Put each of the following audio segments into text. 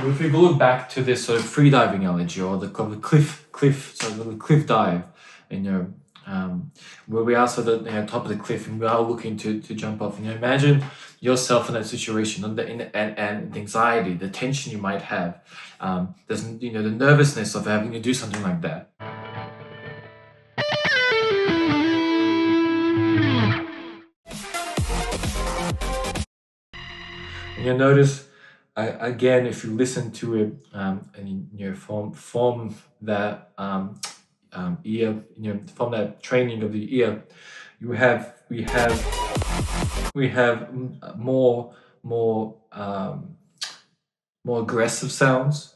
if we go back to this sort of freediving analogy, or the cliff dive, you know, where we are sort of top of the cliff and we are looking to jump off. Imagine yourself in that situation, and the anxiety, the tension you might have, there's the nervousness of having to do something like that. And you'll notice, again, if you listen to it, and form that ear, from that training of the ear, we have more aggressive sounds.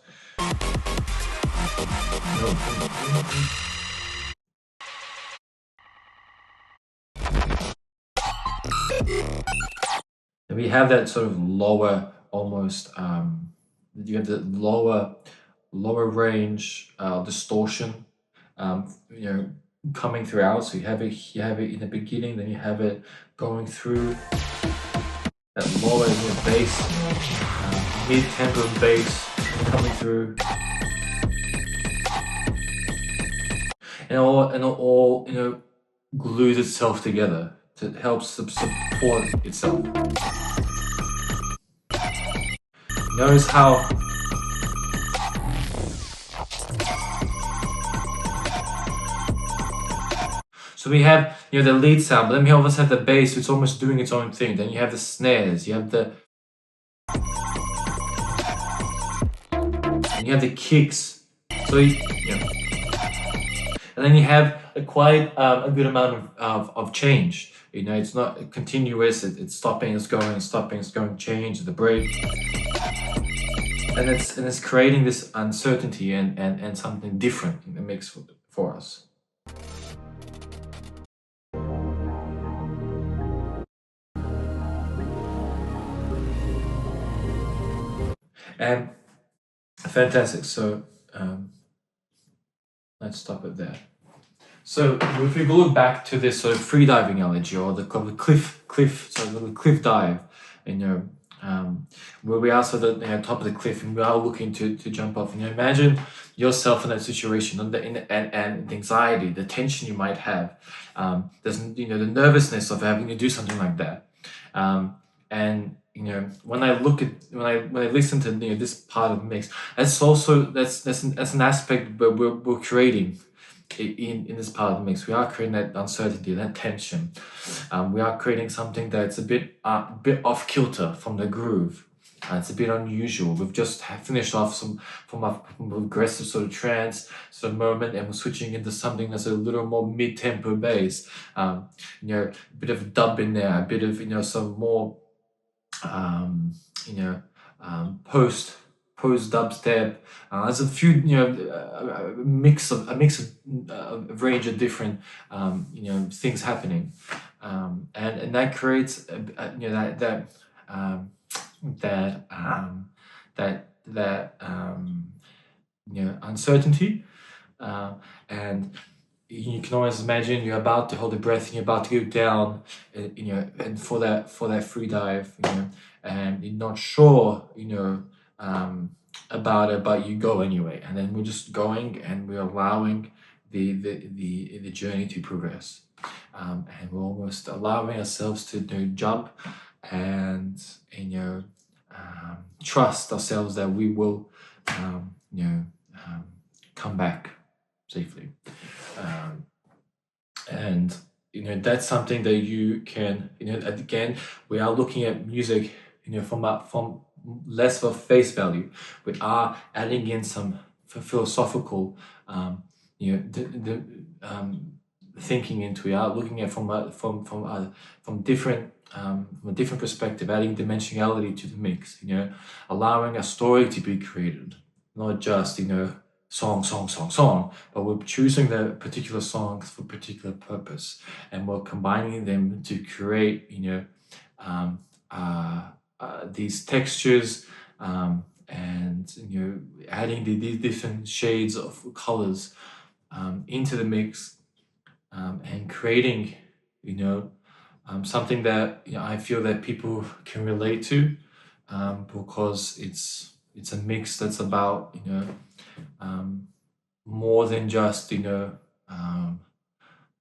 And we have that sort of lower, almost you have the lower range distortion, coming throughout. So you have it in the beginning, then you have it going through that lower bass, mid-tempo bass coming through, and all glues itself together to help support itself. Notice how so we have the lead sound, but then we always have the bass, it's almost doing its own thing. Then you have the snares, you have the kicks. So and then you have quite a good amount of change. It's not continuous. It's stopping, it's going, change the break, and it's creating this uncertainty and something different in the mix for us. And fantastic. So let's stop it there. So if we go back to this sort of freediving analogy, or the cliff dive, where we are sort of top of the cliff and we are looking to jump off. Imagine yourself in that situation, and the anxiety, the tension you might have, there's the nervousness of having to do something like that, and when I listen to this part of the mix, that's an aspect where we're creating in this part of the mix. We are creating that uncertainty, that tension. We are creating something that's a bit off kilter from the groove. It's a bit unusual. We've just finished off from a aggressive sort of trance sort of moment, and we're switching into something that's a little more mid-tempo bass. A bit of dub in there, a bit of some more post dubstep. There's a few a mix of a range of different things happening, and that creates uncertainty, and you can always imagine you're about to hold the breath and you're about to go down, and for that free dive, and you're not sure, about it, but you go anyway. And then we're just going, and we're allowing the journey to progress, and we're almost allowing ourselves to jump and trust ourselves that we will come back safely. And that's something that you can, again, we are looking at music from less of a face value. We are adding in some philosophical thinking into it. We are looking at from a different perspective, adding dimensionality to the mix, allowing a story to be created, not just song, but we're choosing the particular songs for particular purpose, and we're combining them to create these textures, and adding these different shades of colors into the mix, and creating something that I feel that people can relate to, because it's it's a mix that's about, more than just,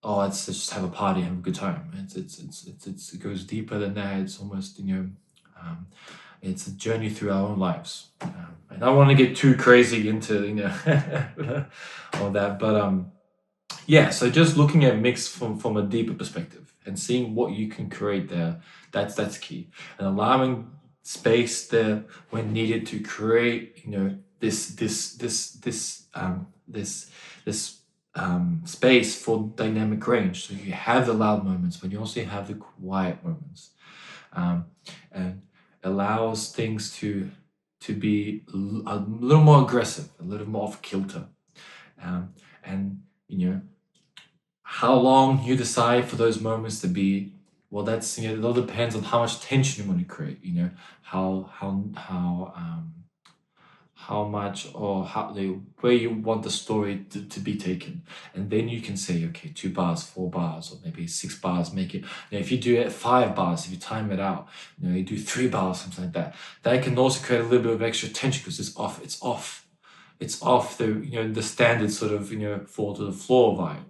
oh, let's just have a party, have a good time. It goes deeper than that. It's almost, um, it's a journey through our own lives. And I don't want to get too crazy into, all that, but yeah. So just looking at mix from a deeper perspective and seeing what you can create there, that's key, and allowing space there when needed to create, this space for dynamic range. So you have the loud moments, but you also have the quiet moments, um, and allows things to be a little more aggressive, a little more off kilter, and how long you decide for those moments to be. Well, that's, it all depends on how much tension you want to create. How much, or how the where you want the story to be taken, and then you can say, okay, 2 bars, 4 bars, or maybe 6 bars. Make it, if you do it 5 bars, if you time it out, you do 3 bars, something like that. That can also create a little bit of extra tension because it's off the standard sort of fall to the floor vibe.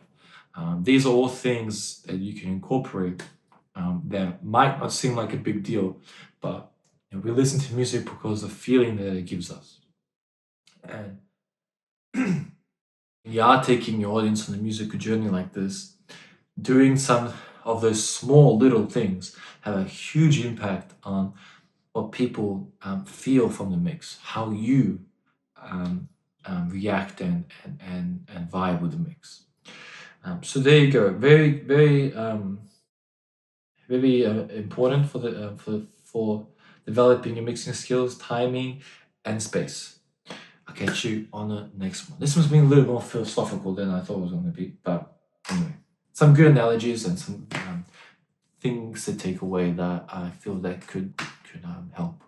These are all things that you can incorporate, that might not seem like a big deal, but we listen to music because of the feeling that it gives us. And you are taking your audience on a musical journey like this, doing some of those small little things have a huge impact on what people feel from the mix, how you react and vibe with the mix. So there you go. Very, very, very important for developing your mixing skills, timing, and space. I'll catch you on the next one. This one's been a little more philosophical than I thought it was going to be, but anyway, some good analogies and some things to take away that I feel that could help.